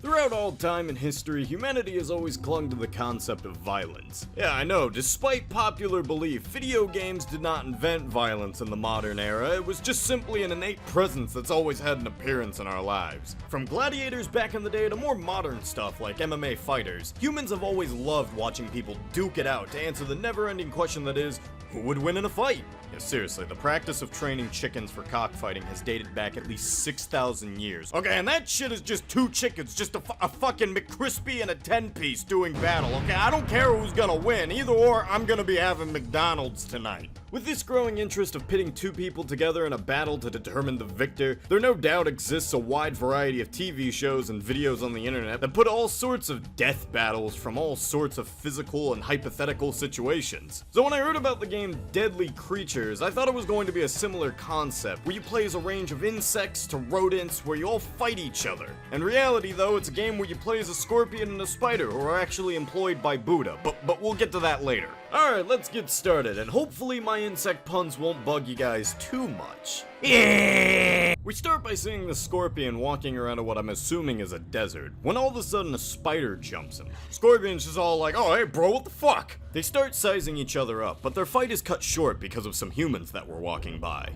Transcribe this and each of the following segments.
Throughout all time in history, humanity has always clung to the concept of violence. Yeah, I know, despite popular belief, video games did not invent violence in the modern era. It was just simply an innate presence that's always had an appearance in our lives. From gladiators back in the day to more modern stuff like MMA fighters, humans have always loved watching people duke it out to answer the never-ending question that is, who would win in a fight? Yeah, seriously, the practice of training chickens for cockfighting has dated back at least 6,000 years. Okay, and that shit is just two chickens, just a fucking McCrispy and a 10-piece doing battle, okay? I don't care who's gonna win, either or, I'm gonna be having McDonald's tonight. With this growing interest of pitting two people together in a battle to determine the victor, there no doubt exists a wide variety of TV shows and videos on the internet that put all sorts of death battles from all sorts of physical and hypothetical situations. So when I heard about the game Deadliest Creatures, I thought it was going to be a similar concept, where you play as a range of insects to rodents where you all fight each other. In reality though, it's a game where you play as a scorpion and a spider who are actually employed by Buddha, but we'll get to that later. Alright, let's get started, and hopefully my insect puns won't bug you guys too much. We start by seeing the scorpion walking around what I'm assuming is a desert, when all of a sudden a spider jumps him. Scorpion's just all like, oh hey bro, what the fuck? They start sizing each other up, but their fight is cut short because of some humans that were walking by.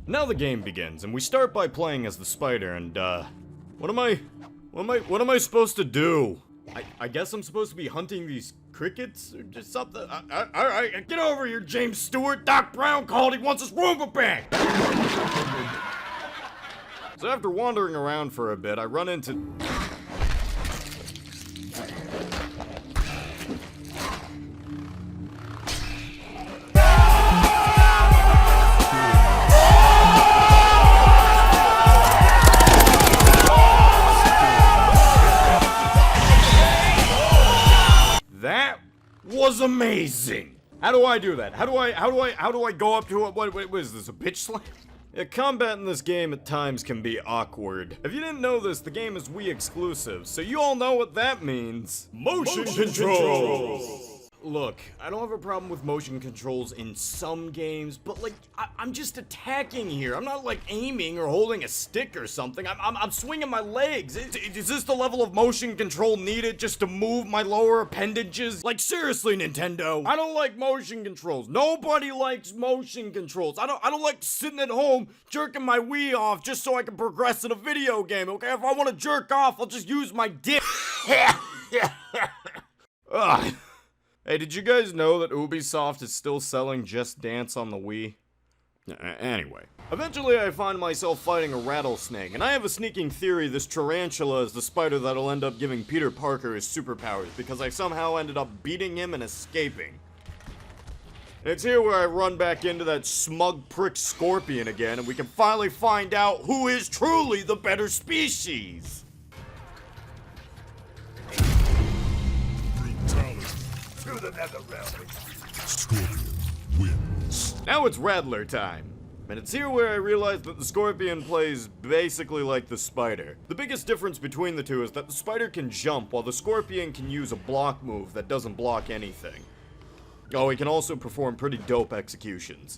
Now the game begins, and we start by playing as the spider, and what am I supposed to do? I guess I'm supposed to be hunting these crickets or just something. Alright, get over here, James Stewart. Doc Brown called, he wants his Roomba back. So after wandering around for a bit, I run into... That was amazing. How do I do that? How do I go up to it? What is this, a bitch slam? Yeah, combat in this game at times can be awkward. If you didn't know this, the game is Wii exclusive, so you all know what that means. Motion controls! Look, I don't have a problem with motion controls in some games, but like, I'm just attacking here. I'm not like aiming or holding a stick or something. I'm swinging my legs. Is this the level of motion control needed just to move my lower appendages? Like seriously, Nintendo, I don't like motion controls. Nobody likes motion controls. I don't like sitting at home jerking my Wii off just so I can progress in a video game, okay? If I want to jerk off, I'll just use my dick. Ugh. Hey, did you guys know that Ubisoft is still selling Just Dance on the Wii? Anyway. Eventually I find myself fighting a rattlesnake, and I have a sneaking theory this tarantula is the spider that'll end up giving Peter Parker his superpowers, because I somehow ended up beating him and escaping. And it's here where I run back into that smug prick scorpion again, and we can finally find out who is truly the better species! Scorpion wins. Now it's Rattler time. And it's here where I realize that the scorpion plays basically like the spider. The biggest difference between the two is that the spider can jump while the scorpion can use a block move that doesn't block anything. Oh, he can also perform pretty dope executions.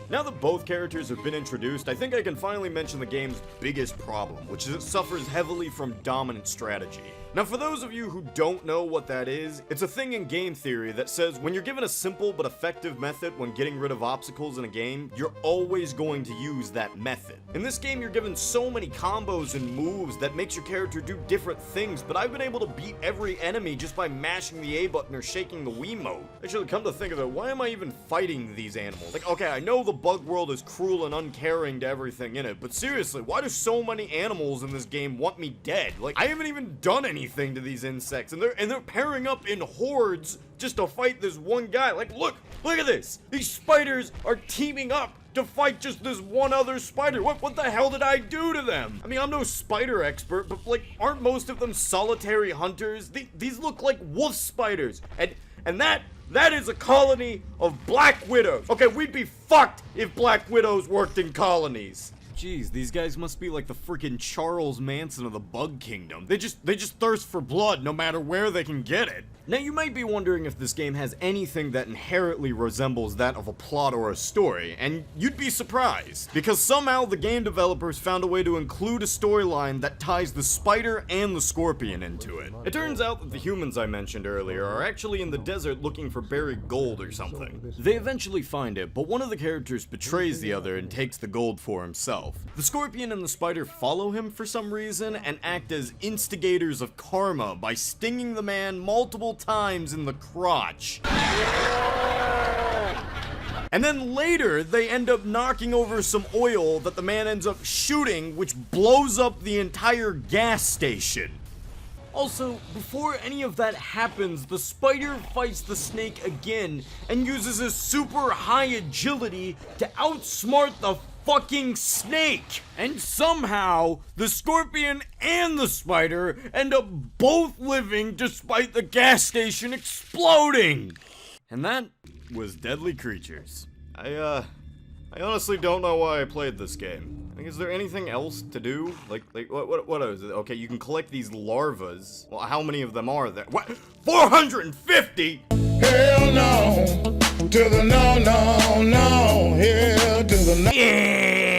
Now that both characters have been introduced, I think I can finally mention the game's biggest problem, which is it suffers heavily from dominant strategy. Now for those of you who don't know what that is, it's a thing in game theory that says when you're given a simple but effective method when getting rid of obstacles in a game, you're always going to use that method. In this game you're given so many combos and moves that makes your character do different things, but I've been able to beat every enemy just by mashing the A button or shaking the Wiimote. Actually, come to think of it, why am I even fighting these animals? Like, okay, I know the bug world is cruel and uncaring to everything in it, but seriously, why do so many animals in this game want me dead? Like, I haven't even done anything to these insects, and they're pairing up in hordes just to fight this one guy. Like, look at this. These spiders are teaming up to fight just this one other spider. What the hell did I do to them? I mean, I'm no spider expert, but like, aren't most of them solitary hunters? These look like wolf spiders, and that is a colony of black widows. Okay, we'd be fucked if black widows worked in colonies. Jeez, these guys must be like the freaking Charles Manson of the Bug Kingdom. They just thirst for blood no matter where they can get it. Now you might be wondering if this game has anything that inherently resembles that of a plot or a story, and you'd be surprised, because somehow the game developers found a way to include a storyline that ties the spider and the scorpion into it. It turns out that the humans I mentioned earlier are actually in the desert looking for buried gold or something. They eventually find it, but one of the characters betrays the other and takes the gold for himself. The scorpion and the spider follow him for some reason and act as instigators of karma by stinging the man multiple times in the crotch. And then later, they end up knocking over some oil that the man ends up shooting, which blows up the entire gas station. Also, before any of that happens, the spider fights the snake again and uses his super high agility to outsmart the fucking snake! And somehow, the scorpion and the spider end up both living despite the gas station exploding! And that was Deadly Creatures. I honestly don't know why I played this game. Like, is there anything else to do? Like, what is it? Okay, you can collect these larvas. Well, how many of them are there? What? 450?! Hell no, to the no, no, no, hell to the no. Yeah!